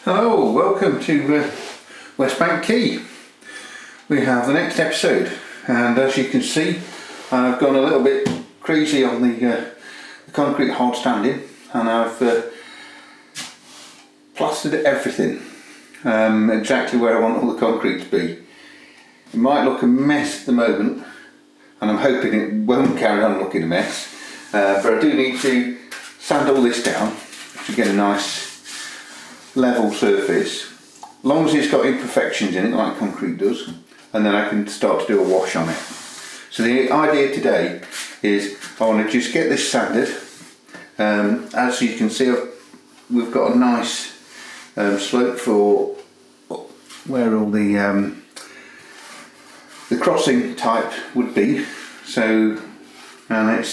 Hello, welcome to WestBank Quay. We have the next episode, and as you can see, I've gone a little bit crazy on the concrete hard standing, and I've plastered everything exactly where I want all the concrete to be. It might look a mess at the moment, and I'm hoping it won't carry on looking a mess, but I do need to sand all this down to get a nice level surface, as long as it's got imperfections in it like concrete does, and then I can start to do a wash on it. So the idea today is I want to just get this sanded. As you can see, we've got a nice slope for where all the crossing type would be, so, and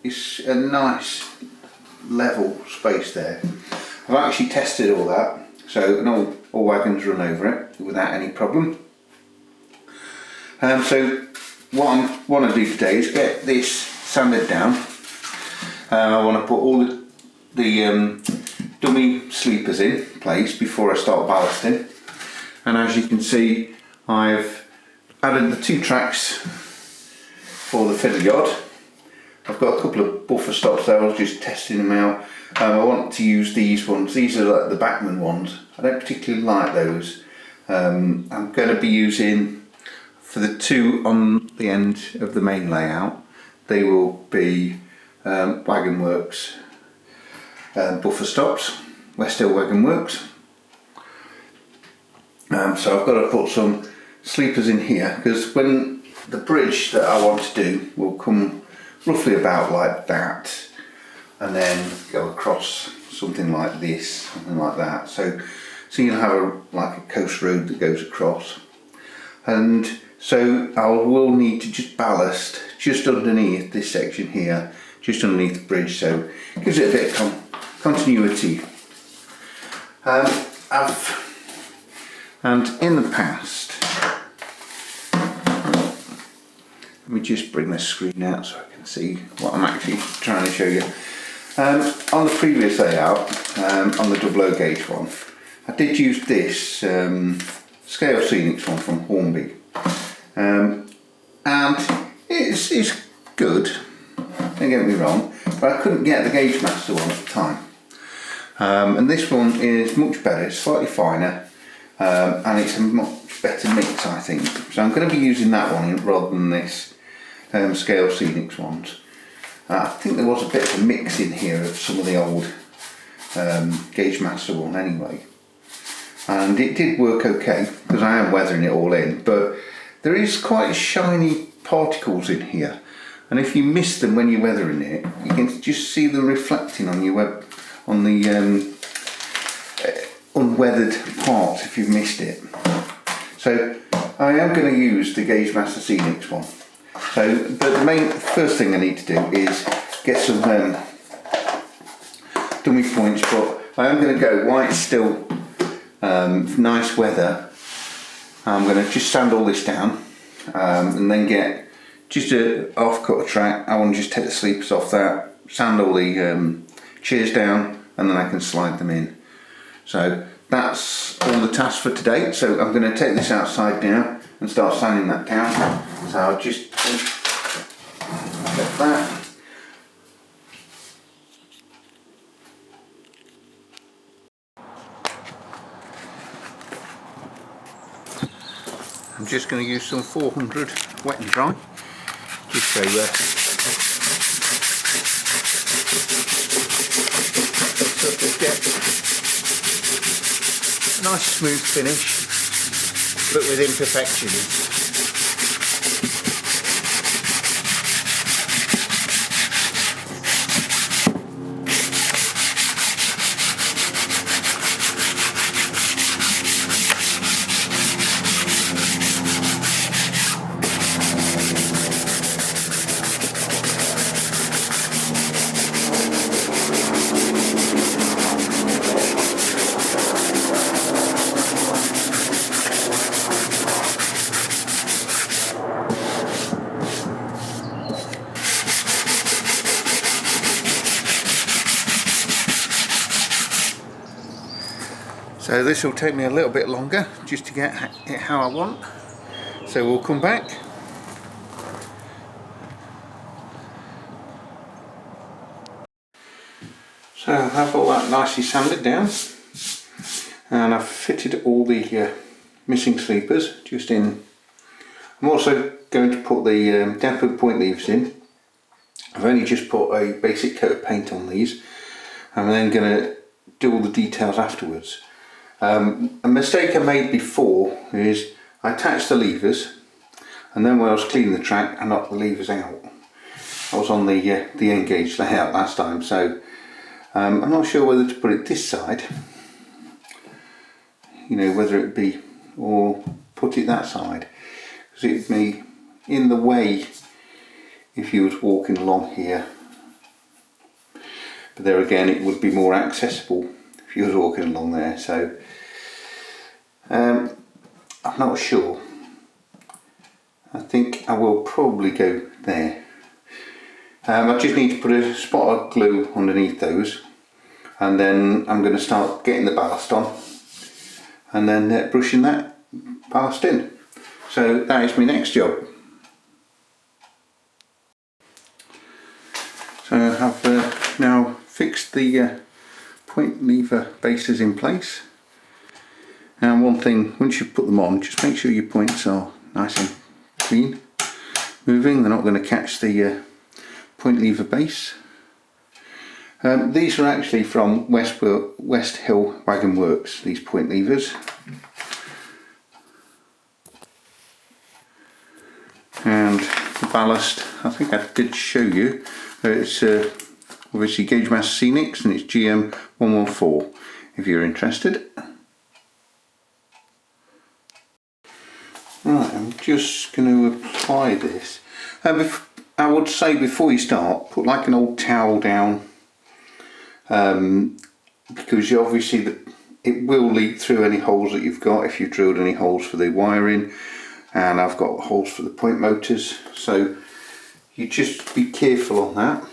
it's a nice level space there. I've actually tested all that, so and all wagons run over it without any problem. So what I want to do today is get this sanded down. I want to put all the dummy sleepers in place before I start ballasting. And as you can see, I've added the 2 tracks for the fiddle yard. I've got a couple of buffer stops there, I was just testing them out. I want to use these ones. These are like the Backman ones. I don't particularly like those. I'm going to be using, for the 2 on the end of the main layout, they will be Wagon Works buffer stops, West Hill Wagon Works. So I've got to put some sleepers in here, because when the bridge that I want to do will come roughly about like that, and then go across something like this, something like that. So you'll have like a coast road that goes across, and so I will need to just ballast just underneath this section here, just underneath the bridge, so it gives it a bit of continuity. And in the past, let me just bring this screen out so I can see what I'm actually trying to show you. On the previous layout, on the double O gauge one, I did use this Scale Scenics one from Hornby, and it's good, don't get me wrong, but I couldn't get the Gauge Master one at the time. And this one is much better, it's slightly finer, and it's a much better mix, I think. So I'm going to be using that one rather than this Scale Scenics ones. I think there was a bit of a mix in here of some of the old Gauge Master one anyway, and it did work okay because I am weathering it all in, but there is quite shiny particles in here, and if you miss them when you're weathering it, you can just see them reflecting on your on the unweathered part if you've missed it. So I am going to use the Gauge Master Scenics one. So, but the first thing I need to do is get some dummy points, but I am going to go while it's still nice weather. I'm going to just sand all this down, and then get just a half cut track. I want to just take the sleepers off that, sand all the chairs down, and then I can slide them in. So that's all the tasks for today. So I'm going to take this outside now and start sanding that down. So I'll just get that. I'm just going to use some 400 wet and dry, just so get a nice smooth finish, but with imperfections. So this will take me a little bit longer just to get it how I want. So we'll come back. So I've all that nicely sanded down, and I've fitted all the missing sleepers just in. I'm also going to put the dampened point levers in. I've only just put a basic coat of paint on these. I'm then going to do all the details afterwards. A mistake I made before is I attached the levers, and then when I was cleaning the track I knocked the levers out. I was on the end gauge layout last time, so I'm not sure whether to put it this side, you know, whether it be, or put it that side, because it would be in the way if you was walking along here. But there again, it would be more accessible if you was walking along there, so I'm not sure. I think I will probably go there. I just need to put a spot of glue underneath those, and then I'm going to start getting the ballast on and then brushing that ballast in. So that is my next job. So I have now fixed the point lever bases in place. And one thing, once you put them on, just make sure your points are nice and clean, moving. They're not going to catch the point lever base. These are actually from West Hill Wagon Works, these point levers. And the ballast, I think I did show you. It's obviously Gauge Master Scenics, and it's GM 114 if you're interested. Right, I'm just going to apply this. I would say before you start, put like an old towel down, because you obviously it will leak through any holes that you've got if you've drilled any holes for the wiring, and I've got holes for the point motors, so you just be careful on that.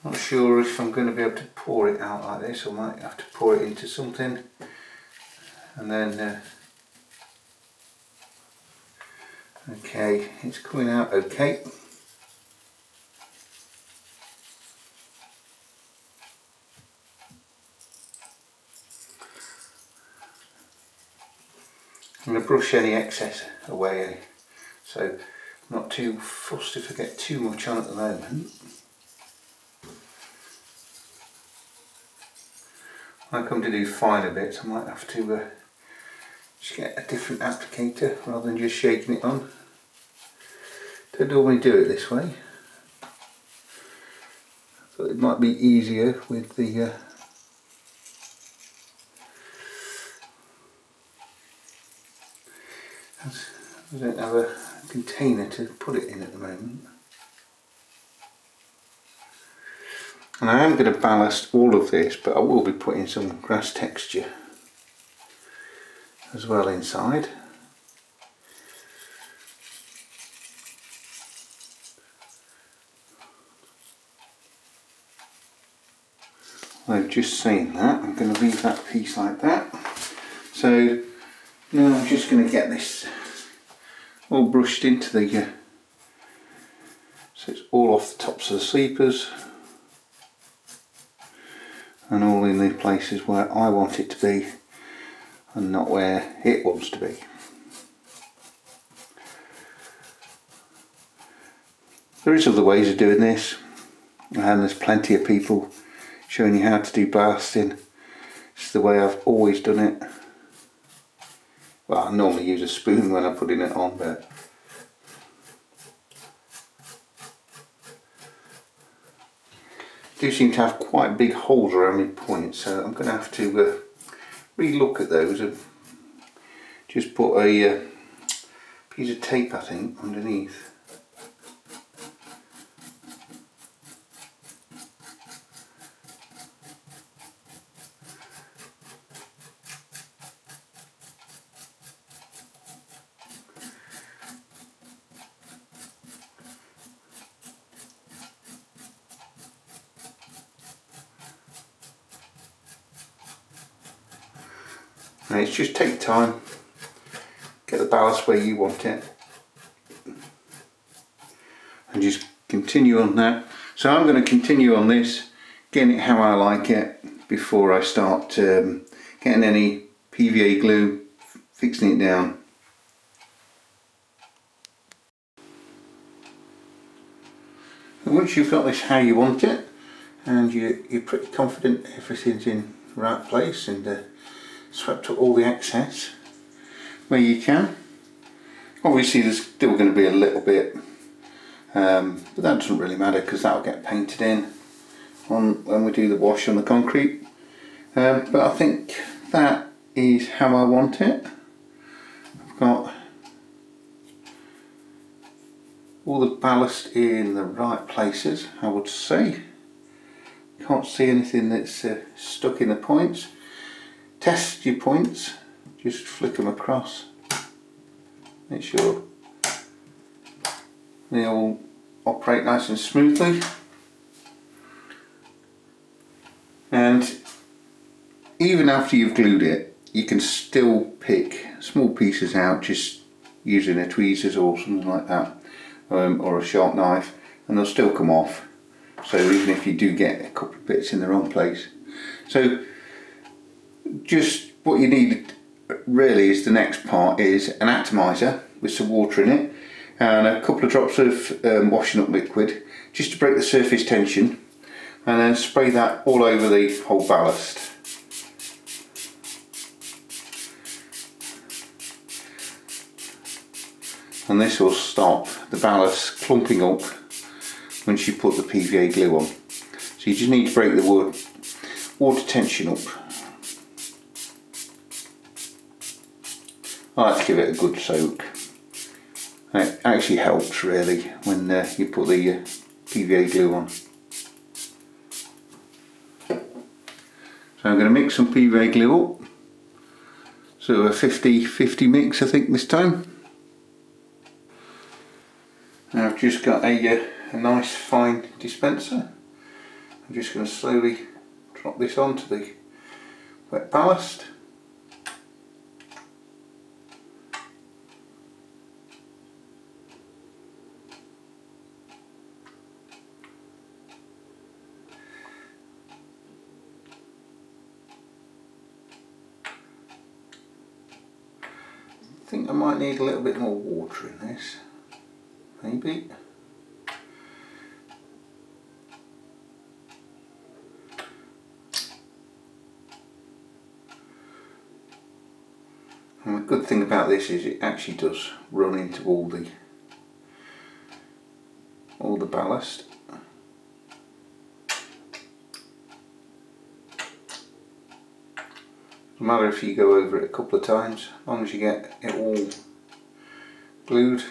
I'm not sure if I'm going to be able to pour it out like this. I might have to pour it into something, and then okay, it's coming out okay. I'm going to brush any excess away, so I'm not too fussed if I get too much on at the moment. When I come to do finer bits, I might have to just get a different applicator rather than just shaking it on. Don't normally do it this way, but it might be easier with the I don't have a container to put it in at the moment. And I am going to ballast all of this, but I will be putting some grass texture as well inside. I'm just saying that, I'm going to leave that piece like that. So now I'm just going to get this all brushed into the, so it's all off the tops of the sleepers and all in the places where I want it to be and not where it wants to be. There is other ways of doing this, and there's plenty of people showing you how to do ballasting. It's the way I've always done it. Well, I normally use a spoon when I'm putting it on, but do seem to have quite big holes around my points, so I'm going to have to re-look at those and just put a piece of tape, I think, underneath. And it's just take time, get the ballast where you want it, and just continue on that. So I'm going to continue on this, getting it how I like it before I start getting any PVA glue, fixing it down. And once you've got this how you want it, and you're pretty confident everything's in the right place and swept up all the excess where you can. Obviously there's still going to be a little bit, but that doesn't really matter because that'll get painted in on when we do the wash on the concrete. But I think that is how I want it. I've got all the ballast in the right places, I would say. Can't see anything that's stuck in the points. Test your points, just flick them across. Make sure they all operate nice and smoothly. And even after you've glued it, you can still pick small pieces out just using a tweezers or something like that, or a sharp knife, and they'll still come off. So even if you do get a couple of bits in the wrong place. So just what you need really is the next part is an atomizer with some water in it and a couple of drops of washing up liquid just to break the surface tension, and then spray that all over the whole ballast. And this will stop the ballast clumping up once you put the PVA glue on. So you just need to break the water tension up. I like to give it a good soak. And it actually helps really when you put the PVA glue on. So I'm going to mix some PVA glue up. So a 50-50 mix I think this time. Now I've just got a nice fine dispenser. I'm just going to slowly drop this onto the wet ballast. I think I might need a little bit more water in this, maybe. And the good thing about this is it actually does run into all the ballast. Doesn't matter if you go over it a couple of times, as long as you get it all glued.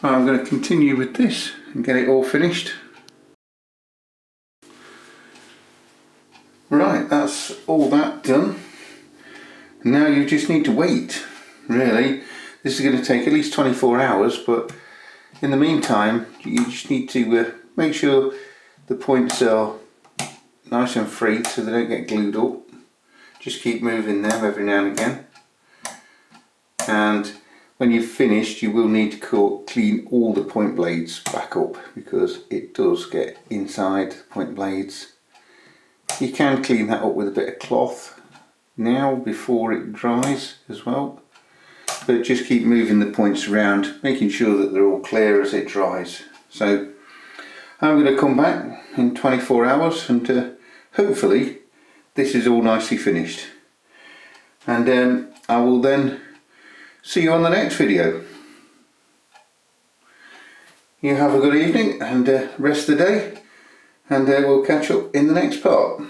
I'm going to continue with this and get it all finished. Right, that's all that done. Now you just need to wait, really. This is going to take at least 24 hours, but in the meantime you just need to make sure the points are nice and free so they don't get glued up. Just keep moving them every now and again. And when you've finished, you will need to clean all the point blades back up because it does get inside the point blades. You can clean that up with a bit of cloth now before it dries as well, but just keep moving the points around, making sure that they're all clear as it dries. So I'm going to come back in 24 hours and hopefully this is all nicely finished, and I will then see you on the next video. You have a good evening and rest of the day, and we'll catch up in the next part.